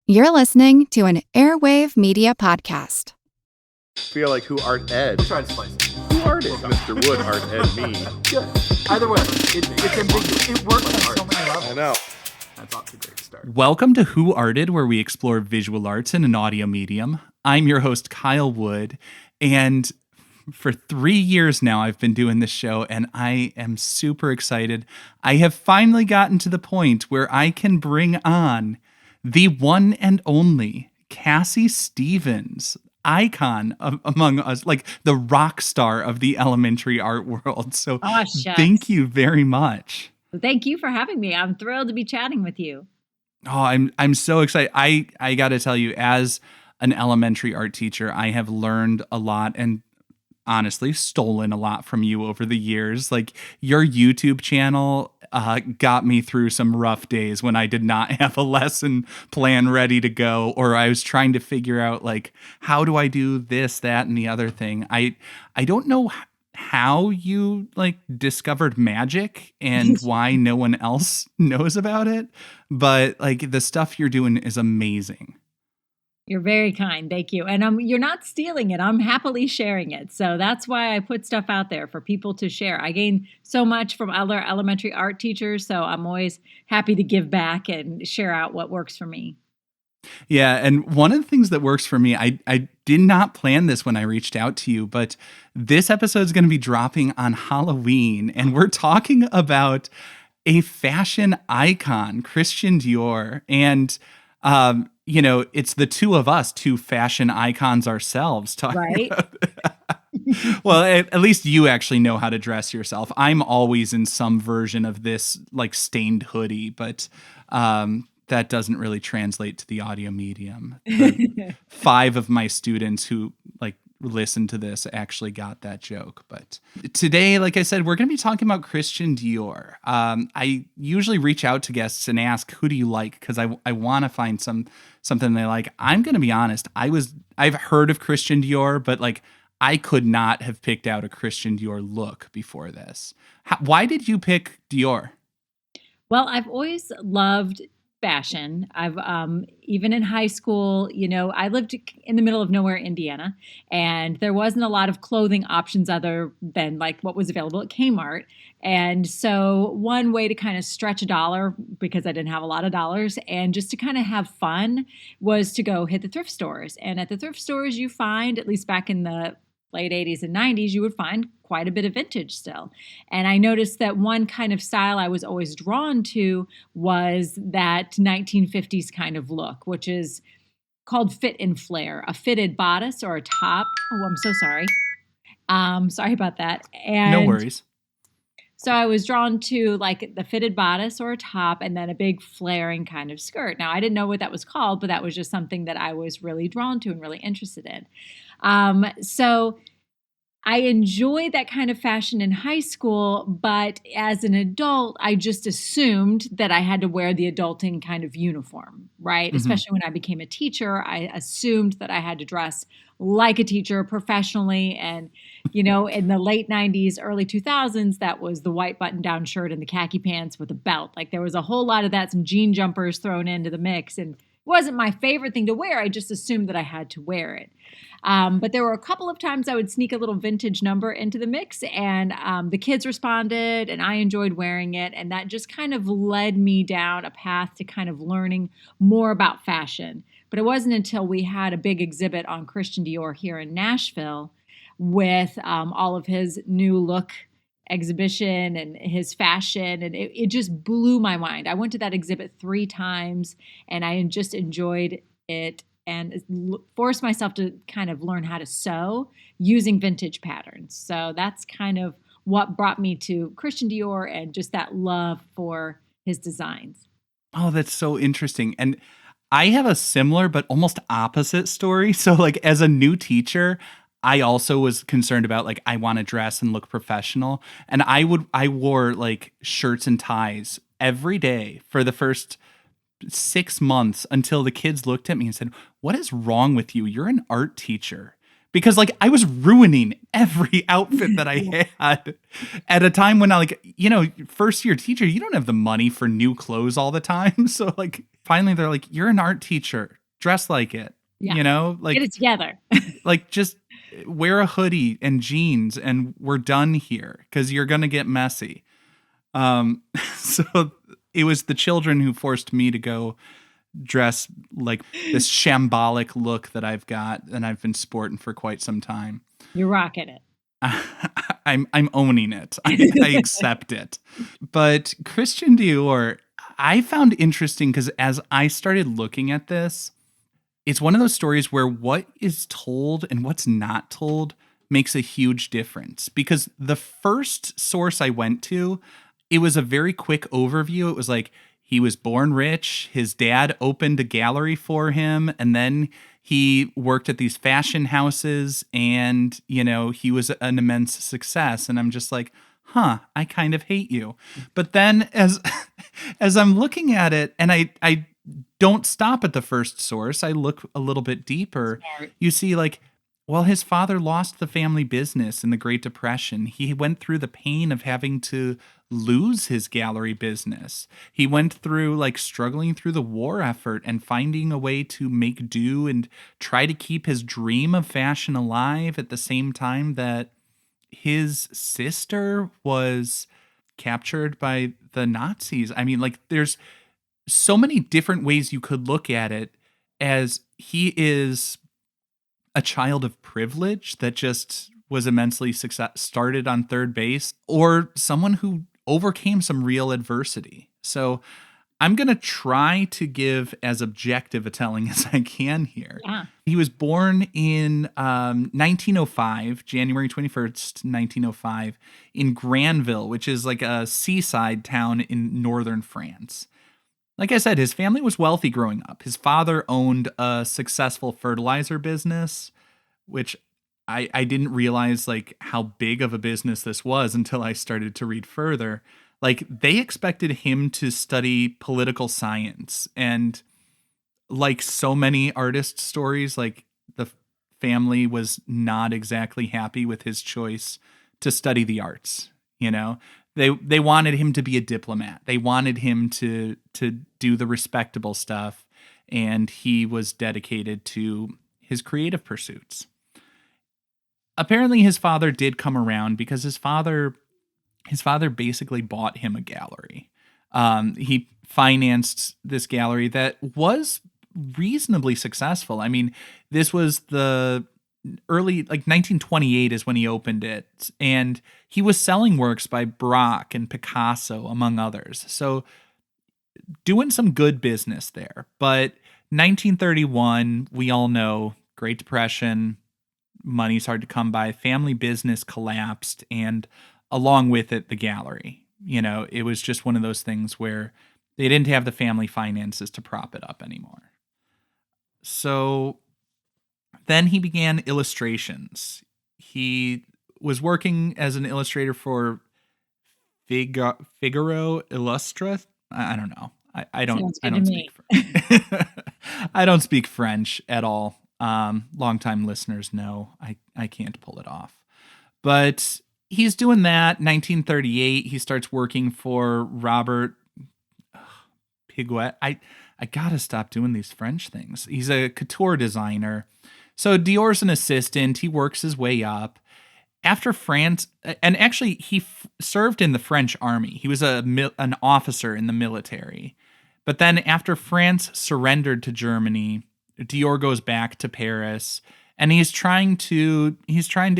You're listening to an Airwave Media Podcast. Feel like who art Ed? We'll try to spice it. Who art Ed? Mr. Wood art Ed me. Good. Either way, it's ambiguous. It works on so many levels. I know. That's off to a great start. Welcome to Who Arted, where we explore visual arts in an audio medium. I'm your host, Kyle Wood, and for 3 years now, I've been doing this show, and I am super excited. I have finally gotten to the point where I can bring on the one and only Cassie Stevens, icon among us, like the rock star of the elementary art world. So thank you very much. Thank you for having me. I'm thrilled to be chatting with you. Oh, I'm so excited. I got to tell you, as an elementary art teacher, I have learned a lot and honestly stolen a lot from you over the years. Like, your YouTube channel got me through some rough days when I did not have a lesson plan ready to go, or I was trying to figure out, like, how do I do this, that, and the other thing. I don't know how you like discovered magic and why no one else knows about it, but like the stuff you're doing is amazing. You're very kind. Thank you. And you're not stealing it. I'm happily sharing it. So that's why I put stuff out there for people to share. I gain so much from other elementary art teachers, so I'm always happy to give back and share out what works for me. Yeah, and one of the things that works for me, I did not plan this when I reached out to you, but this episode is going to be dropping on Halloween, and we're talking about a fashion icon, Christian Dior, and you know, it's the two of us, two fashion icons ourselves, talking right? Well, at least you actually know how to dress yourself. I'm always in some version of this like stained hoodie, but that doesn't really translate to the audio medium. But 5 of my students who like listen to this actually got that joke. But today, like I said, we're going to be talking about Christian Dior. I usually reach out to guests and ask, who do you like? Because I want to find something they like. I'm going to be honest. I've heard of Christian Dior, but like I could not have picked out a Christian Dior look before this. Why did you pick Dior? Well, I've always loved fashion. I've even in high school, you know, I lived in the middle of nowhere, Indiana, and there wasn't a lot of clothing options other than like what was available at Kmart. And so one way to kind of stretch a dollar, because I didn't have a lot of dollars, and just to kind of have fun, was to go hit the thrift stores. And at the thrift stores, you find, at least back in the late 80s and 90s, you would find quite a bit of vintage still. And I noticed that one kind of style I was always drawn to was that 1950s kind of look, which is called fit and flare, a fitted bodice or a top. Oh, I'm so sorry. Sorry about that. And no worries. So I was drawn to like the fitted bodice or a top and then a big flaring kind of skirt. Now, I didn't know what that was called, but that was just something that I was really drawn to and really interested in. So I enjoyed that kind of fashion in high school, but as an adult, I just assumed that I had to wear the adulting kind of uniform, right? Mm-hmm. Especially when I became a teacher, I assumed that I had to dress like a teacher professionally. And, you know, in the late 90s, early 2000s, that was the white button-down shirt and the khaki pants with a belt. Like there was a whole lot of that, some jean jumpers thrown into the mix. And it wasn't my favorite thing to wear. I just assumed that I had to wear it. But there were a couple of times I would sneak a little vintage number into the mix, and the kids responded, and I enjoyed wearing it. And that just kind of led me down a path to kind of learning more about fashion. But it wasn't until we had a big exhibit on Christian Dior here in Nashville with all of his new look exhibition and his fashion, and it just blew my mind. I went to that exhibit 3 times, and I just enjoyed it and forced myself to kind of learn how to sew using vintage patterns. So that's kind of what brought me to Christian Dior and just that love for his designs. Oh, that's so interesting. And I have a similar but almost opposite story. So like as a new teacher, I also was concerned about like, I want to dress and look professional. And I wore like shirts and ties every day for the first 6 months until the kids looked at me and said, "What is wrong with you? You're an art teacher." because like I was ruining every outfit that I had at a time when I first year teacher, you don't have the money for new clothes all the time. So like finally they're like, you're an art teacher, dress like it, Yeah. like Get it together. like just wear a hoodie and jeans and we're done here because you're going to get messy. So it was the children who forced me to go dress like this shambolic look that I've got and I've been sporting for quite some time. You're rocking it. I'm owning it. I accept it. But Christian Dior, I found interesting because as I started looking at this, it's one of those stories where what is told and what's not told makes a huge difference. Because the first source I went to, it was a very quick overview. It was like, he was born rich. His dad opened a gallery for him. And then he worked at these fashion houses and, he was an immense success. And I'm just like, I kind of hate you. But then as I'm looking at it and I don't stop at the first source, I look a little bit deeper. Smart. You see like, well, his father lost the family business in the Great Depression. He went through the pain of having to lose his gallery business. He went through like struggling through the war effort and finding a way to make do and try to keep his dream of fashion alive at the same time that his sister was captured by the Nazis. I mean, like there's so many different ways you could look at it as he is a child of privilege that just was immensely started on third base, or someone who overcame some real adversity. So I'm going to try to give as objective a telling as I can here. Yeah. He was born in 1905, January 21st, 1905, in Granville, which is like a seaside town in northern France. Like I said, his family was wealthy growing up. His father owned a successful fertilizer business, which I didn't realize like how big of a business this was until I started to read further. Like they expected him to study political science, and like so many artist stories, like the family was not exactly happy with his choice to study the arts. They wanted him to be a diplomat. They wanted him to do the respectable stuff, and he was dedicated to his creative pursuits. Apparently his father did come around because his father basically bought him a gallery. He financed this gallery that was reasonably successful. I mean, this was the early, like 1928 is when he opened it, and he was selling works by Braque and Picasso, among others. So doing some good business there. But 1931, we all know, Great Depression, money's hard to come by, family business collapsed, and along with it, the gallery. It was just one of those things where they didn't have the family finances to prop it up anymore. So then he began illustrations. He was working as an illustrator for Figaro Illustre. I don't know. I don't speak I don't speak French at all. Longtime listeners know I can't pull it off. But he's doing that. 1938, he starts working for Robert Piguet. I gotta stop doing these French things. He's a couture designer. So Dior's an assistant. He works his way up. After France, and actually he served in the French army. He was an officer in the military. But then after France surrendered to Germany, Dior goes back to Paris, and he's trying to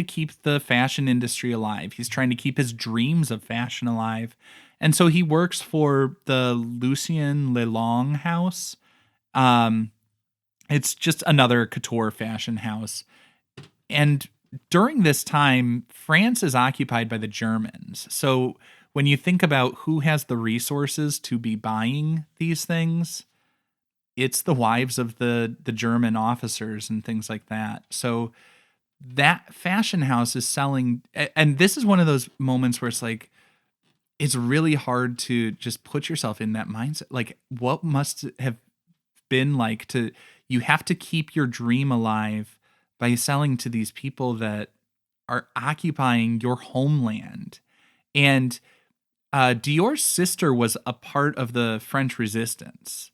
keep the fashion industry alive. He's trying to keep his dreams of fashion alive. And so he works for the Lucien Lelong house. It's just another couture fashion house. And during this time, France is occupied by the Germans. So when you think about who has the resources to be buying these things, it's the wives of the German officers and things like that. So that fashion house is selling. And this is one of those moments where it's like, it's really hard to just put yourself in that mindset. Like, what must have been like you have to keep your dream alive, by selling to these people that are occupying your homeland. And Dior's sister was a part of the French resistance,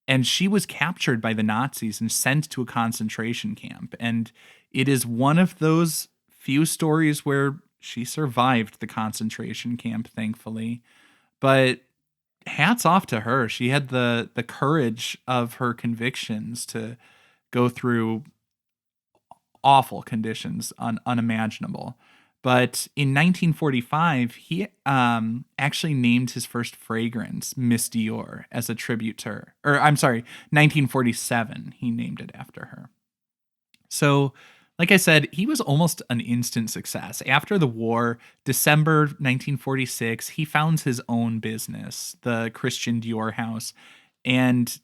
and she was captured by the Nazis and sent to a concentration camp. And it is one of those few stories where she survived the concentration camp, thankfully. But hats off to her. She had the courage of her convictions to go through awful conditions, unimaginable. But in 1945, he actually named his first fragrance Miss Dior as a tribute to her. Or I'm sorry, 1947, he named it after her. So, like I said, he was almost an instant success. After the war, December 1946, he founds his own business, the Christian Dior house. And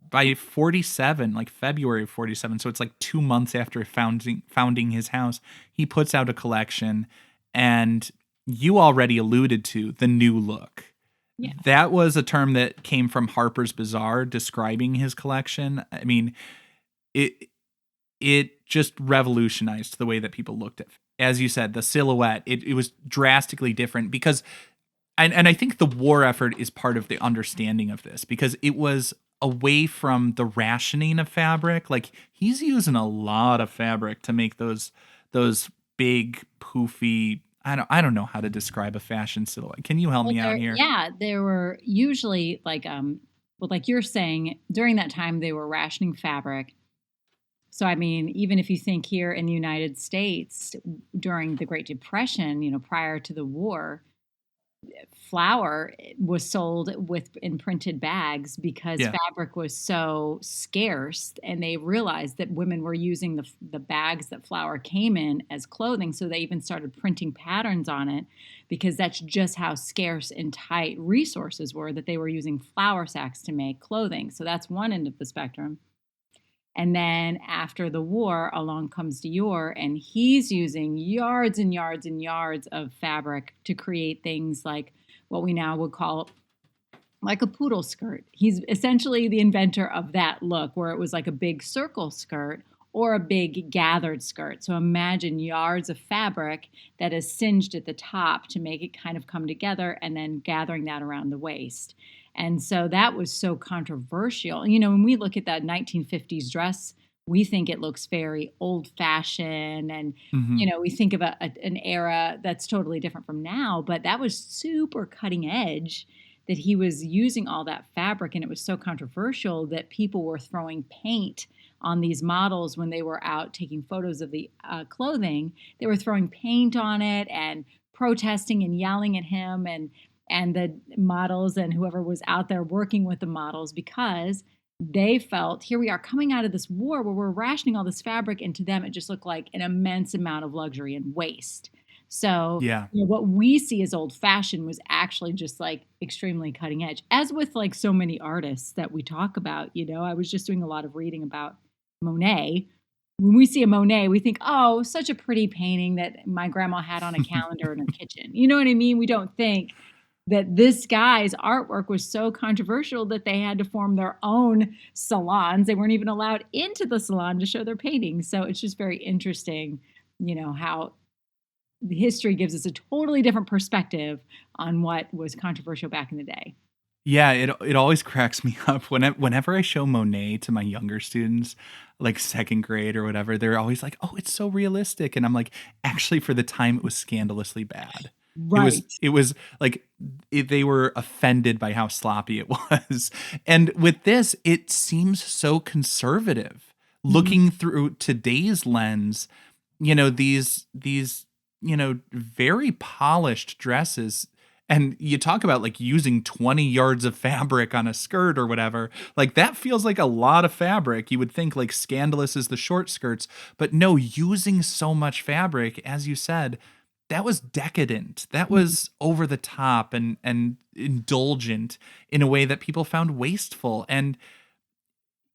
by 47, like February of 47, so it's like 2 months after founding his house, he puts out a collection. And you already alluded to the new look. Yeah. That was a term that came from Harper's Bazaar describing his collection. I mean, it just revolutionized the way that people looked at, as you said, the silhouette. It was drastically different because, and I think the war effort is part of the understanding of this, because it was away from the rationing of fabric. Like, he's using a lot of fabric to make those big poofy, I don't know how to describe a fashion silhouette. Can you help me out here? Yeah, there were usually like well, like you're saying, during that time they were rationing fabric. So I mean, even if you think here in the United States during the Great Depression, prior to the war, flour was sold in printed bags because Yeah. fabric was so scarce, and they realized that women were using the bags that flour came in as clothing, so they even started printing patterns on it, because that's just how scarce and tight resources were, that they were using flour sacks to make clothing. So that's one end of the spectrum. And then after the war, along comes Dior, and he's using yards and yards and yards of fabric to create things like what we now would call like a poodle skirt. He's essentially the inventor of that look, where it was like a big circle skirt or a big gathered skirt. So imagine yards of fabric that is singed at the top to make it kind of come together, and then gathering that around the waist. And so that was so controversial. When we look at that 1950s dress, we think it looks very old fashioned, and, Mhm. we think of an era that's totally different from now, but that was super cutting edge, that he was using all that fabric. And it was so controversial that people were throwing paint on these models when they were out taking photos of the clothing. They were throwing paint on it and protesting and yelling at him and the models and whoever was out there working with the models, because they felt, here we are coming out of this war where we're rationing all this fabric, and to them it just looked like an immense amount of luxury and waste. So Yeah. what we see as old fashioned was actually just like extremely cutting edge, as with like so many artists that we talk about. I was just doing a lot of reading about Monet. When we see a Monet, we think, oh, such a pretty painting that my grandma had on a calendar in her kitchen. You know what I mean? We don't think that this guy's artwork was so controversial that they had to form their own salons. They weren't even allowed into the salon to show their paintings. So it's just very interesting, how the history gives us a totally different perspective on what was controversial back in the day. Yeah, it always cracks me up whenever I show Monet to my younger students, like second grade or whatever. They're always like, "Oh, it's so realistic," and I'm like, "Actually, for the time, it was scandalously bad. Right. It was like they were offended by how sloppy it was." And with this, it seems so conservative. Looking through today's lens, these very polished dresses. And you talk about like using 20 yards of fabric on a skirt or whatever. Like, that feels like a lot of fabric. You would think like scandalous is the short skirts, but no, using so much fabric, as you said, that was decadent. That was over the top and indulgent in a way that people found wasteful. And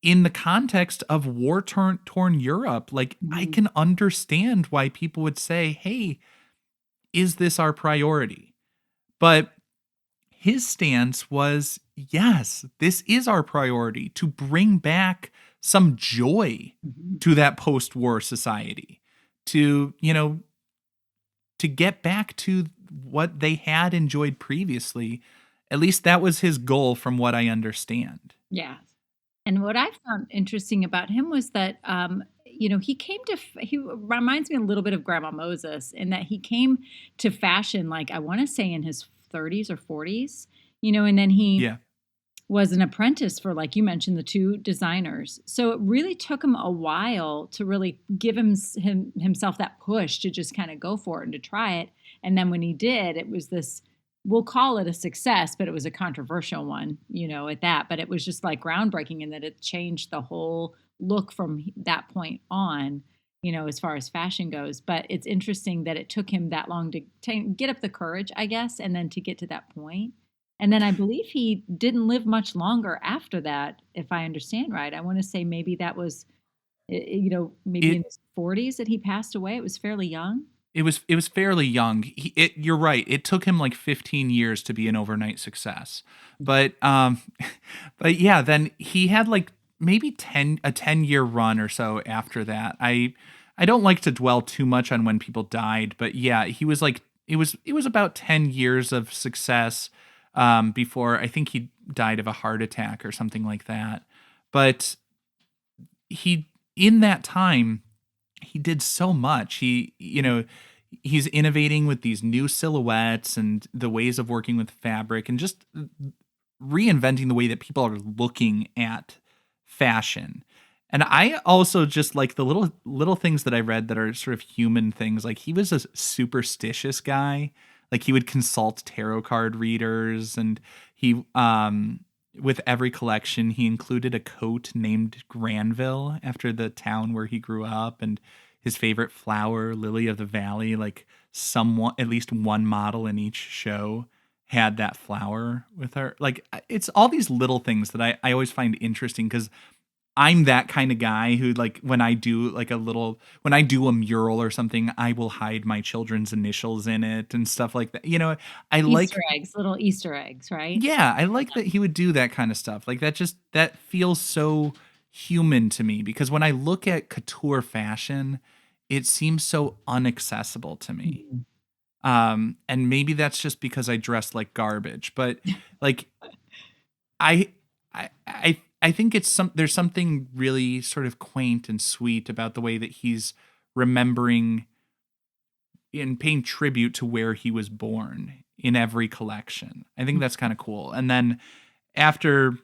in the context of war-torn Europe, like, I can understand why people would say, "Hey, is this our priority?" But his stance was, yes, this is our priority, to bring back some joy Mhm. to that post-war society, to, to get back to what they had enjoyed previously. At least that was his goal from what I understand. Yeah. And what I found interesting about him was that, he came to, he reminds me a little bit of Grandma Moses in that he came to fashion, like, I want to say in his 30s or 40s, and then he Yeah. was an apprentice for, like you mentioned, the two designers. So it really took him a while to really give himself that push to just kind of go for it and to try it. And then when he did, it was this, we'll call it a success, but it was a controversial one, at that. But it was just like groundbreaking in that it changed the whole look from that point on, as far as fashion goes. But it's interesting that it took him that long to get up the courage, I guess, and then to get to that point. And then I believe he didn't live much longer after that, if I understand right. I wanna say maybe that was, maybe in It his 40s that he passed away. It was fairly young. it was fairly young. You're right. It took him like 15 years to be an overnight success. But but yeah, then he had like maybe 10-year run or so after that. I don't like to dwell too much on when people died, but yeah, he was like it was about 10 years of success before I think he died of a heart attack or something like that. But he in that time he did so much. He's innovating with these new silhouettes and the ways of working with fabric and just reinventing the way that people are looking at fashion. And I also just like the little things that I read that are sort of human things. Like he was a superstitious guy. Like he would consult tarot card readers, and he with every collection he included a coat named Granville after the town where he grew up, and his favorite flower, lily of the valley. Like someone, at least one model in each show had that flower with her. Like it's all these little things that I always find interesting because I'm that kind of guy who, like, when I do when I do a mural or something, I will hide my children's initials in it and stuff like that. I Easter like, eggs, little Easter eggs, right? yeah, I like that he would do that kind of stuff. Like that feels so human to me because when I look at couture fashion, it seems so unaccessible to me. Mhm. And maybe that's just because I dress like garbage, but like I I think there's something really sort of quaint and sweet about the way that he's remembering and paying tribute to where he was born in every collection. I think that's kind of cool. And then after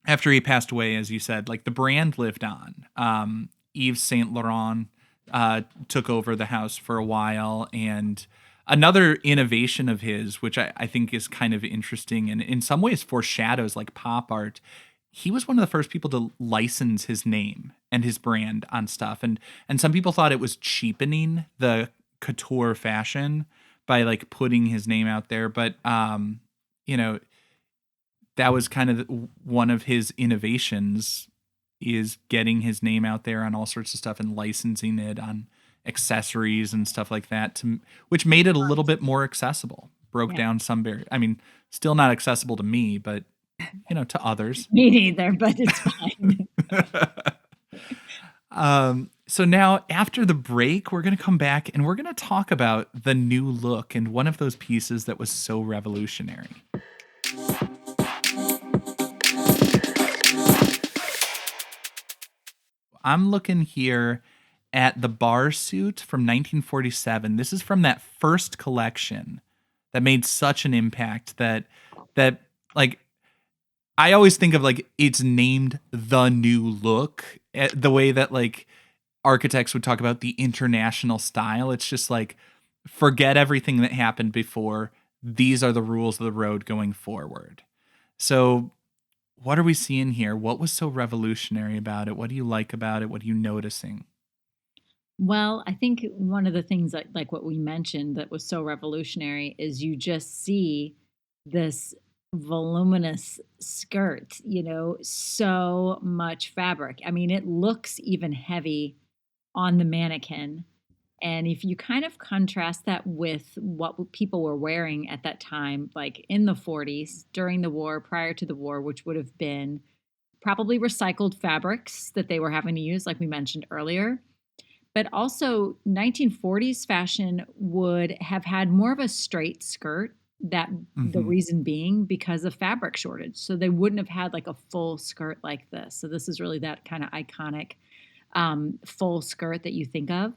he passed away, as you said, like the brand lived on. Yves Saint Laurent took over the house for a while, and another innovation of his, which I think is kind of interesting and in some ways foreshadows like pop art. He was one of the first people to license his name and his brand on stuff, and some people thought it was cheapening the couture fashion by like putting his name out there, but you know that was kind of one of his innovations, is getting his name out there on all sorts of stuff and licensing it on accessories and stuff like that, which made it a little bit more accessible, broke Yeah. down some barrier. I mean, still not accessible to me, but to others. Me neither, but it's fine. So now after the break, we're going to come back and we're going to talk about the new look and one of those pieces that was so revolutionary. I'm looking here at the bar suit from 1947. This is from that first collection that made such an impact that like I always think of like it's named the new look, the way that like architects would talk about the international style. It's just like forget everything that happened before. These are the rules of the road going forward. So what are we seeing here? What was so revolutionary about it? What do you like about it? What are you noticing? Well, I think one of the things that, like what we mentioned, that was so revolutionary is you just see this voluminous skirt, so much fabric. I mean, it looks even heavy on the mannequin. And if you kind of contrast that with what people were wearing at that time, like in the 40s, during the war, prior to the war, which would have been probably recycled fabrics that they were having to use, like we mentioned earlier. But also, 1940s fashion would have had more of a straight skirt. That the Hmm. reason being because of fabric shortage. So they wouldn't have had like a full skirt like this. So this is really that kind of iconic full skirt that you think of.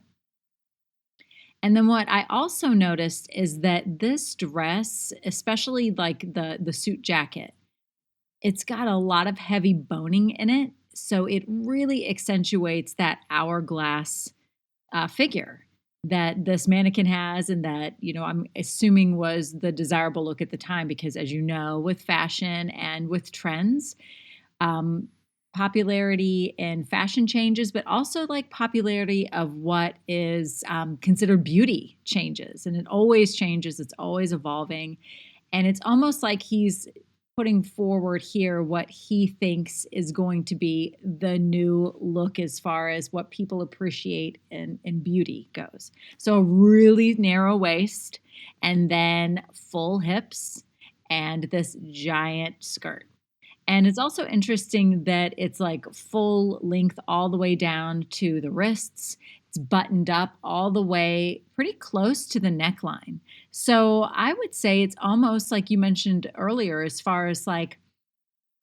And then what I also noticed is that this dress, especially like the suit jacket, it's got a lot of heavy boning in it. So it really accentuates that hourglass figure that this mannequin has, and that, I'm assuming was the desirable look at the time, because as you know, with fashion and with trends, um, popularity and fashion changes, but also like popularity of what is considered beauty changes. And it always changes, it's always evolving. And it's almost like he's putting forward here what he thinks is going to be the new look as far as what people appreciate in beauty goes. So a really narrow waist, and then full hips, and this giant skirt. And it's also interesting that it's like full length all the way down to the wrists. It's buttoned up all the way pretty close to the neckline. So I would say it's almost like you mentioned earlier, as far as like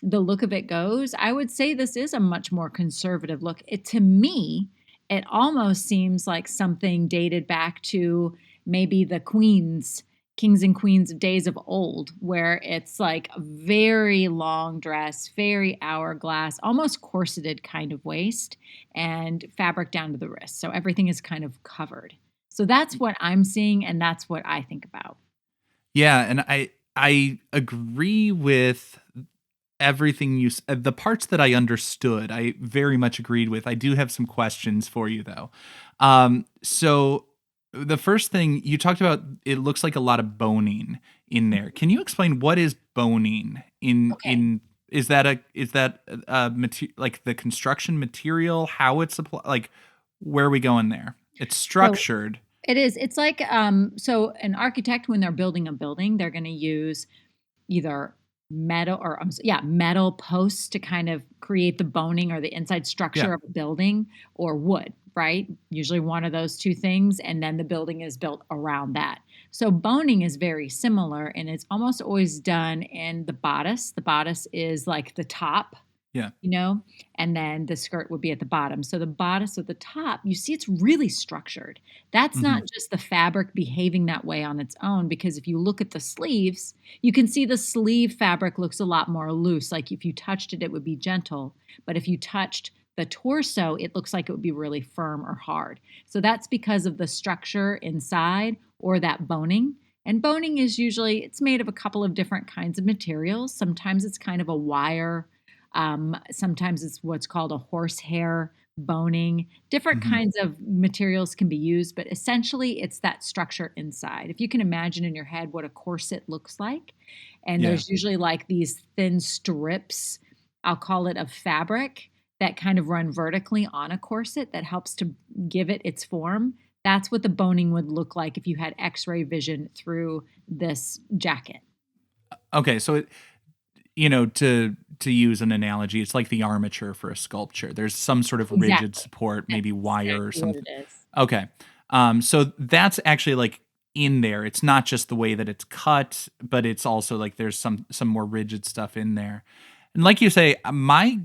the look of it goes. I would say this is a much more conservative look. It, to me, it almost seems like something dated back to maybe the queens, kings and queens of days of old, where it's like a very long dress, very hourglass, almost corseted kind of waist, and fabric down to the wrist. So everything is kind of covered. So that's what I'm seeing, and that's what I think about. Yeah, and I agree with everything the parts that I understood, I very much agreed with. I do have some questions for you though. So the first thing you talked about, it looks like a lot of boning in there. Can you explain what is boning Okay. is that like the construction material, how it's applied, like where are we going there? It's So structured. it is. It's like so an architect, when they're building a building, they're going to use either metal or yeah, metal posts to kind of create the boning or the inside Yeah. structure of a building, or wood, right? Usually one of those two things, and then the building is built around that. So boning is very similar, and it's almost always done in the bodice. The bodice is like the top, Yeah. you know, and then the skirt would be at the bottom. So the bodice at the top, you see it's really structured. That's Mhm. not just the fabric behaving that way on its own, because if you look at the sleeves, you can see the sleeve fabric looks a lot more loose. Like if you touched it, it would be gentle. But if you touched the torso, it looks like it would be really firm or hard. So that's because of the structure inside, or that boning. And boning is usually, it's made of a couple of different kinds of materials. Sometimes it's kind of a wire, sometimes it's what's called a horsehair boning. Different Mhm. kinds of materials can be used, but essentially it's that structure inside. If you can imagine in your head what a corset looks like, and Yeah. there's usually like these thin strips, I'll call it, of fabric that kind of run vertically on a corset that helps to give it its form. That's what the boning would look like if you had x-ray vision through this jacket. Okay, so to use an analogy, it's like the armature for a sculpture. There's some sort of rigid Exactly. support, That's maybe wire or exactly what something. it is. Okay. So that's actually like in there. It's not just the way that it's cut, but it's also like there's some more rigid stuff in there. And like you say, my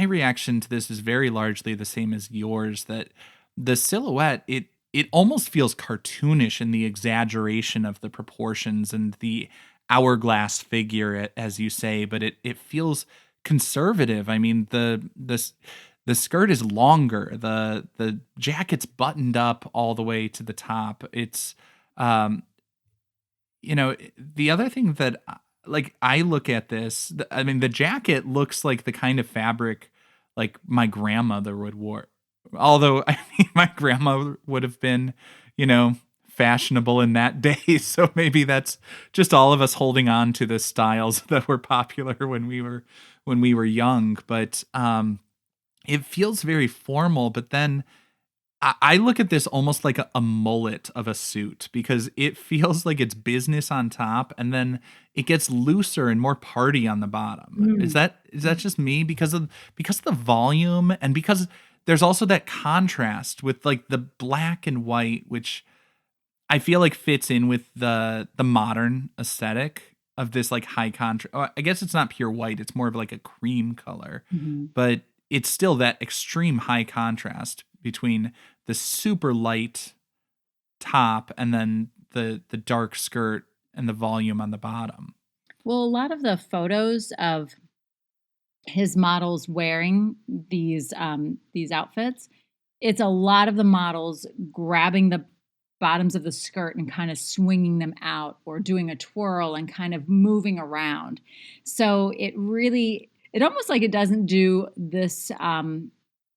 reaction to this is very largely the same as yours, that the silhouette, it almost feels cartoonish in the exaggeration of the proportions and the hourglass figure, as you say, but it feels conservative. I mean, the skirt is longer. The jacket's buttoned up all the way to the top. It's um the other thing that like I look at this, I mean the jacket looks like the kind of fabric like my grandmother would wear. Although I mean my grandma would have been, you know, fashionable in that day, so maybe that's just all of us holding on to the styles that were popular when we were young, but it feels very formal, but then I look at this almost like a mullet of a suit because it feels like it's business on top and then it gets looser and more party on the bottom. Mm. Is that just me because of the volume and because there's also that contrast with like the black and white, which I feel like fits in with the modern aesthetic of this like high contrast. I guess it's not pure white; it's more of like a cream color, Mhm. but it's still that extreme high contrast between the super light top and then the dark skirt and the volume on the bottom. Well, a lot of the photos of his models wearing these outfits, it's a lot of the models grabbing the bottoms of the skirt and kind of swinging them out or doing a twirl and kind of moving around. So it almost like it doesn't do this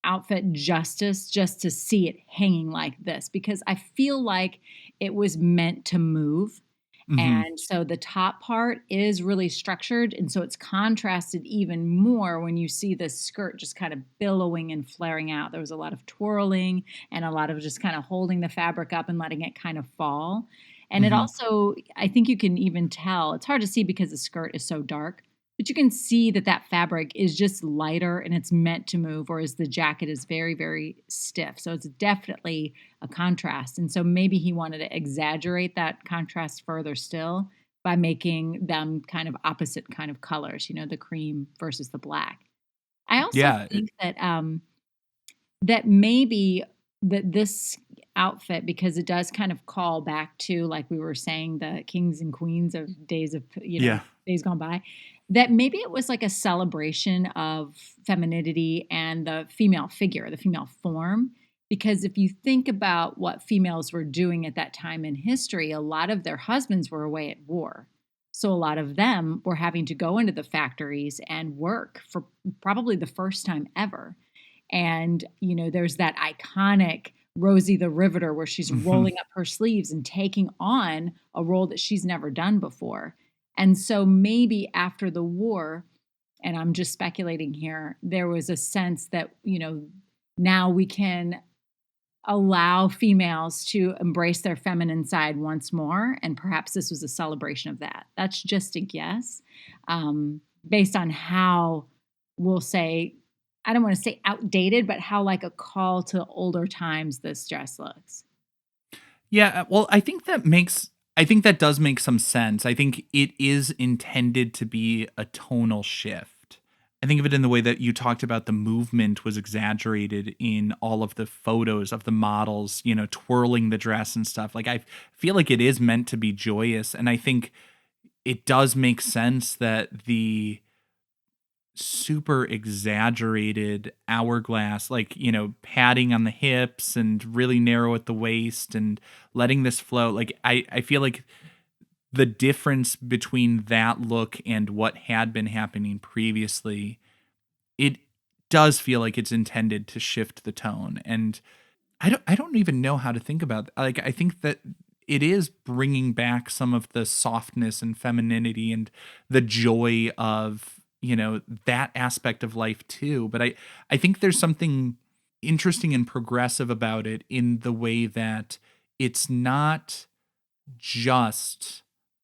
outfit justice just to see it hanging like this because I feel like it was meant to move, Hmm. and so the top part is really structured. And so it's contrasted even more when you see the skirt just kind of billowing and flaring out. There was a lot of twirling and a lot of just kind of holding the fabric up and letting it kind of fall. And it Hmm. also, I think you can even tell, it's hard to see because the skirt is so dark, but you can see that that fabric is just lighter and it's meant to move, whereas the jacket is very, very stiff. So it's definitely a contrast. And so maybe he wanted to exaggerate that contrast further still by making them kind of opposite kind of colors, the cream versus the black. I also Yeah. think that maybe that this outfit, because it does kind of call back to, like we were saying, the kings and queens of Yeah. days gone by, that maybe it was like a celebration of femininity and the female figure, the female form. Because if you think about what females were doing at that time in history, a lot of their husbands were away at war. So a lot of them were having to go into the factories and work for probably the first time ever. And, there's that iconic Rosie the Riveter where she's Hmm. rolling up her sleeves and taking on a role that she's never done before. And so maybe after the war, and I'm just speculating here, there was a sense that, now we can allow females to embrace their feminine side once more. And perhaps this was a celebration of that. That's just a guess, based on how we'll say, I don't want to say outdated, but how like a call to older times this dress looks. Yeah, well, I think that does make some sense. I think it is intended to be a tonal shift. I think of it in the way that you talked about the movement was exaggerated in all of the photos of the models, twirling the dress and stuff. Like I feel like it is meant to be joyous and I think it does make sense that the super exaggerated hourglass, like, padding on the hips and really narrow at the waist and letting this flow. Like, I feel like the difference between that look and what had been happening previously, it does feel like it's intended to shift the tone. And I don't even know how to think about like I think that it is bringing back some of the softness and femininity and the joy of that aspect of life too, but I think there's something interesting and progressive about it in the way that it's not just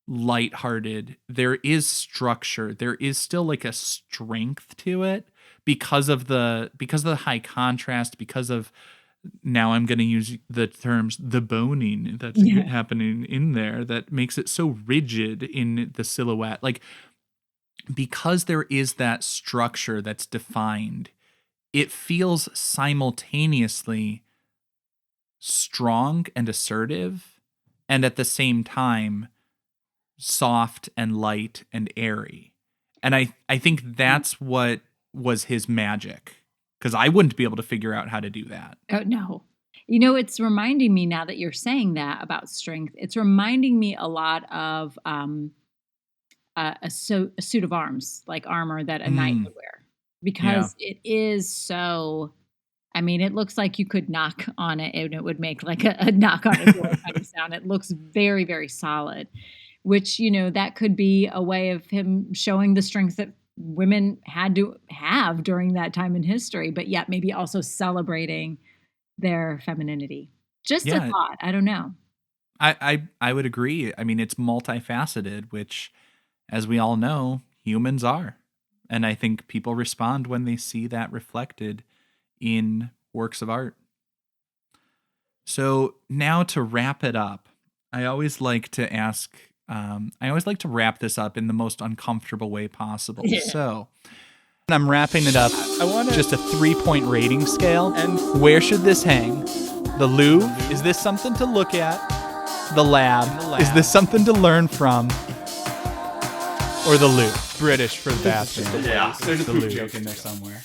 lighthearted. There is structure. There is still like a strength to it because of the high contrast, because of now I'm going to use the terms the boning that's Yeah. happening in there that makes it so rigid in the silhouette. Like because there is that structure that's defined, it feels simultaneously strong and assertive and at the same time soft and light and airy. And I think that's what was his magic because I wouldn't be able to figure out how to do that. Oh, no. It's reminding me now that you're saying that about strength. It's reminding me a lot of a suit of arms, like armor that a knight Mm, would wear, yeah. because it is so. I mean, it looks like you could knock on it and it would make like a knock on a door kind of sound. It looks very, very solid, which, that could be a way of him showing the strength that women had to have during that time in history, but yet maybe also celebrating their femininity. Just a Yeah. thought. I don't know. I would agree. I mean, it's multifaceted, which, as we all know, humans are. And I think people respond when they see that reflected in works of art. So now to wrap it up, I always like to wrap this up in the most uncomfortable way possible. Yeah. So I'm wrapping it up. I want just a 3-point rating scale. And where should this hang? The Louvre? Is this something to look at? The lab? Is this something to learn from? Or the Louvre? British for that. Yeah. There's a poop joke in there somewhere.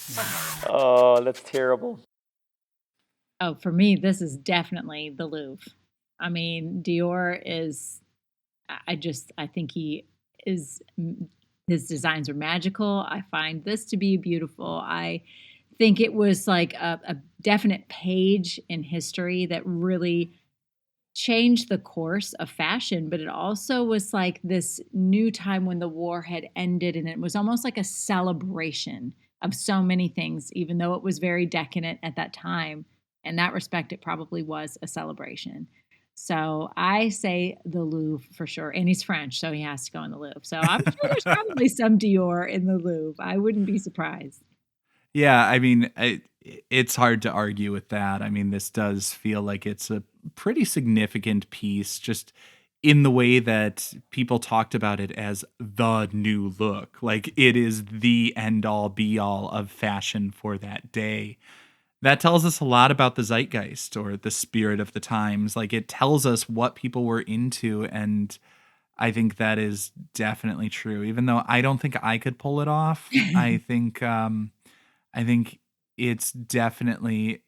Oh, that's terrible. Oh, for me, this is definitely the Louvre. I mean, Dior is, I think his designs are magical. I find this to be beautiful. I think it was like a definite page in history that really changed the course of fashion, but it also was like this new time when the war had ended, and it was almost like a celebration of so many things, even though it was very decadent at that time. In that respect, it probably was a celebration. So I say the Louvre for sure. And he's French, so he has to go in the Louvre. So I'm sure there's probably some Dior in the Louvre. I wouldn't be surprised. Yeah, I mean, it's hard to argue with that. I mean, this does feel like it's a pretty significant piece, just in the way that people talked about it as the new look. Like, it is the end all be all of fashion for that day. That tells us a lot about the zeitgeist or the spirit of the times. Like, it tells us what people were into, and I think that is definitely true. Even though I don't think I could pull it off, I think it's definitely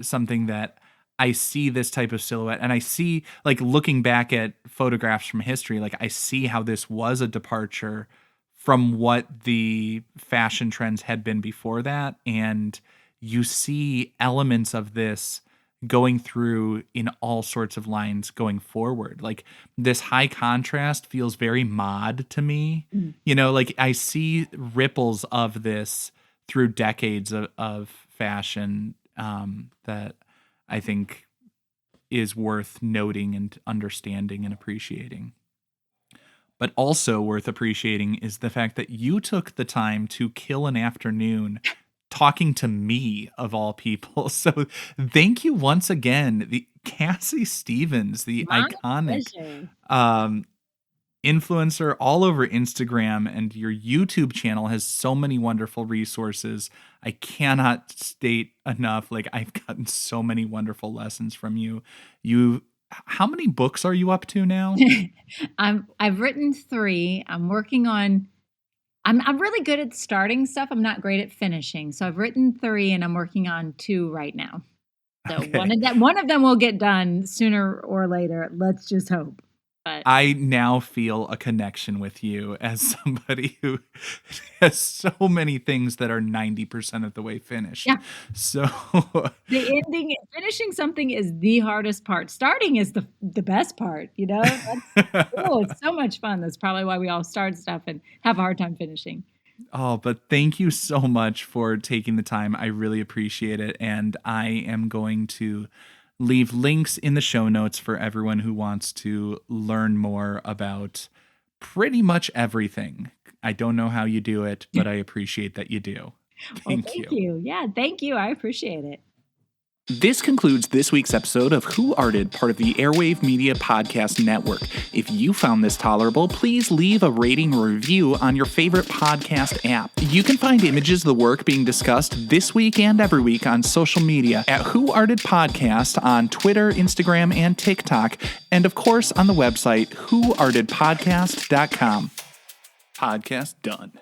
something that I see this type of silhouette, and I see, like, looking back at photographs from history, like, I see how this was a departure from what the fashion trends had been before that, and you see elements of this going through in all sorts of lines going forward. Like, this high contrast feels very mod to me. You know, like, I see ripples of this through decades of fashion that I think is worth noting and understanding and appreciating. But also worth appreciating is the fact that you took the time to kill an afternoon talking to me, of all people. So thank you once again, the Cassie Stevens, the My iconic pleasure. influencer all over Instagram, and your YouTube channel has so many wonderful resources. I cannot state enough. Like, I've gotten so many wonderful lessons from you. How many books are you up to now? I've written 3. I'm working on. I'm really good at starting stuff. I'm not great at finishing. So I've written 3, and I'm working on 2 right now. So Okay. one of them will get done sooner or later. Let's just hope. But I now feel a connection with you as somebody who has so many things that are 90% of the way finished. yeah, So the ending, finishing something is the hardest part. Starting is the best part. You know, it's so much fun. That's probably why we all start stuff and have a hard time finishing. Oh, but thank you so much for taking the time. I really appreciate it. And I am going to leave links in the show notes for everyone who wants to learn more about pretty much everything. I don't know how you do it, but I appreciate that you do. Thank you. Yeah, thank you. I appreciate it. This concludes this week's episode of Who Arted, part of the Airwave Media Podcast Network. If you found this tolerable, please leave a rating or review on your favorite podcast app. You can find images of the work being discussed this week and every week on social media at Who Arted Podcast on Twitter, Instagram, and TikTok, and of course on the website whoartedpodcast.com. Podcast done.